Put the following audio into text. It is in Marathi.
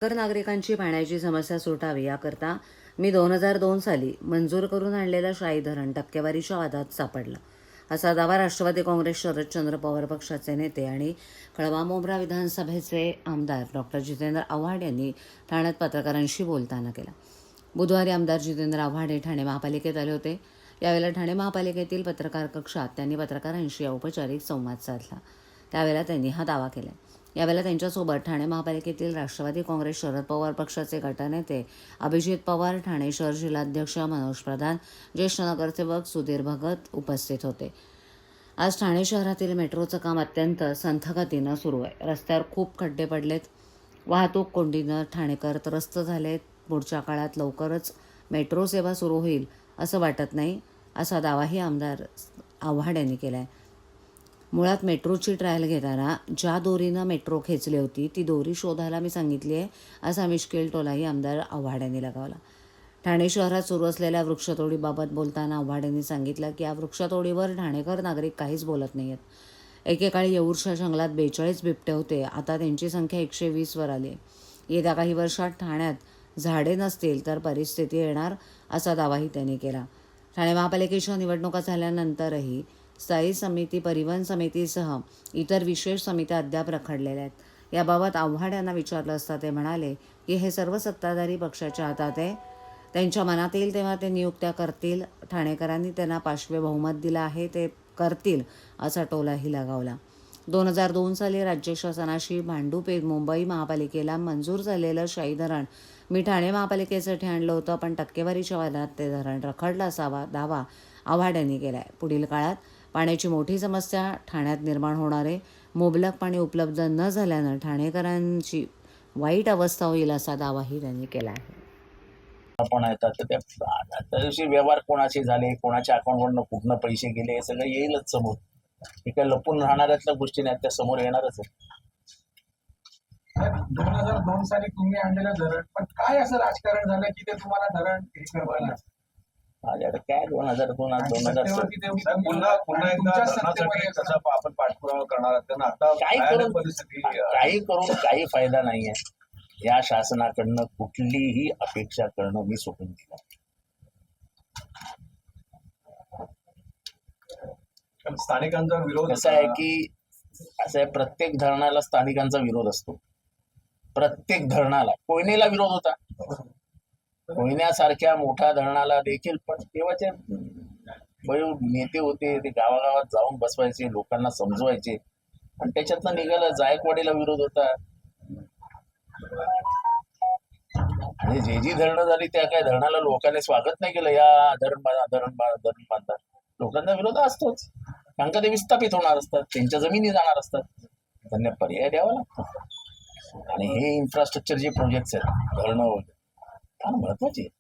तर नागरिकांची पाण्याची समस्या सुटावी याकरता मी 2002 साली मंजूर करून आणलेलं शाही धरण टक्केवारीच्या वादात सापडलं, असा दावा राष्ट्रवादी काँग्रेस शरदचंद्र पवार पक्षाचे नेते आणि कळवा-मोबरा विधानसभेचे आमदार डॉक्टर जितेंद्र आव्हाड यांनी ठाण्यात पत्रकारांशी बोलताना केला. बुधवारी आमदार जितेंद्र आव्हाड हे ठाणे महापालिकेत आले होते. यावेळेला ठाणे महापालिकेतील पत्रकार कक्षात त्यांनी पत्रकारांशी औपचारिक संवाद साधला. त्यावेळेला त्यांनी हा दावा केला. यावेळेला त्यांच्यासोबत ठाणे महापालिकेतील राष्ट्रवादी काँग्रेस शरद पवार पक्षाचे गटनेते अभिजित पवार, ठाणे शहर जिल्हाध्यक्ष मनोज प्रधान, ज्येष्ठ नगरसेवक सुधीर भगत उपस्थित होते. आज ठाणे शहरातील मेट्रोचं काम अत्यंत संथ गतीनं सुरू आहे. रस्त्यावर खूप खड्डे पडलेत. वाहतूक कोंडीनं ठाणेकर त्रस्त झालेत. पुढच्या काळात लवकरच मेट्रो सेवा सुरू होईल असं वाटत नाही, असा दावाही आमदार आव्हाड यांनी केला आहे. मुळात मेट्रोची ट्रायल घेताना ज्या दोरीनं मेट्रो खेचली होती ती दोरी शोधायला मी सांगितली आहे, असा मिश्किल टोलाही आमदार आव्हाड यांनी लगावला. ठाणे शहरात सुरू असलेल्या वृक्षतोडीबाबत बोलताना आव्हाड यांनी सांगितलं की या वृक्षतोडीवर ठाणेकर नागरिक काहीच बोलत नाही आहेत. एकेकाळी येऊरच्या जंगलात 42 बिबटे होते, आता त्यांची संख्या 120 वर आली आहे. येत्या काही वर्षात ठाण्यात झाडे नसतील तर परिस्थिती येणार, असा दावाही त्यांनी केला. ठाणे महापालिकेच्या निवडणुका झाल्यानंतरही स्थायी समिती, परिवहन समितीसह इतर विशेष समित्या अद्याप रखडलेल्या आहेत. याबाबत आव्हाड यांना विचारलं असता ते म्हणाले की हे सर्व सत्ताधारी पक्षाच्या हातात आहे. त्यांच्या मनात येईल तेव्हा ते नियुक्त्या करतील. ठाणेकरांनी त्यांना पाशवी बहुमत दिलं आहे, ते करतील, असा टोलाही लगावला. 2002 साली राज्य शासनाशी भांडूप मुंबई महापालिकेला मंजूर झालेलं शाही धरण मी ठाणे महापालिकेसाठी आणलं होतं, पण टक्केवारीच्या वादात ते धरण रखडलं असावा दावा आव्हाड यांनी केला आहे. पुढील काळात पाण्याची मोठी समस्या ठाण्यात निर्माण होणार आहे. मुबलक पाणी उपलब्ध न झाल्यानं ठाणेकरांची वाईट अवस्था होईल, असा दावाही त्यांनी केला आहे. आपण येतात तर त्या दिवशी व्यवहार कोणाचे झाले, कोणाच्या अकाउंटवरनं कुठनं पैसे गेले, हे सगळं येईलच समोर. हे काय लपून राहणाऱ्यातल्या गोष्टी नाहीत, त्या समोर येणारच आहे. 2002 साली तुम्ही आणलेलं धरण, पण काय असं राजकारण झालं की ते तुम्हाला धरण हे करवायला? आता काय 2002 पुन्हा एकदा धरणासाठी कसं आपण पाठपुरावा करणार आहात, त्यांना आता काही करून काही फायदा नाहीये. या शासनाकडनं कुठलीही अपेक्षा करणं मी सोडून दिलं. स्थानिकांचा विरोध कसं आहे की प्रत्येक धरणाला स्थानिकांचा विरोध असतो. प्रत्येक धरणाला कोयनेला विरोध होता, कोयन्यासारख्या मोठ्या धरणाला देखील, पण तेव्हाचे नेते होते ते गावागावात जाऊन बसवायचे, लोकांना समजवायचे, आणि त्याच्यातनं निघालं. जायकवाडीला विरोध होता, आणि जी धरणं झाली त्या काय धरणाला लोकांनी स्वागत नाही केलं. या धरण बांधा लोकांना विरोध असतोच, कारण का ते विस्थापित होणार असतात, त्यांच्या जमिनी जाणार असतात, त्यांना पर्याय द्यावा लागतो. आणि हे इन्फ्रास्ट्रक्चर जे प्रोजेक्ट्स आहेत धरणं वगैरे फार महत्वाचे आहेत.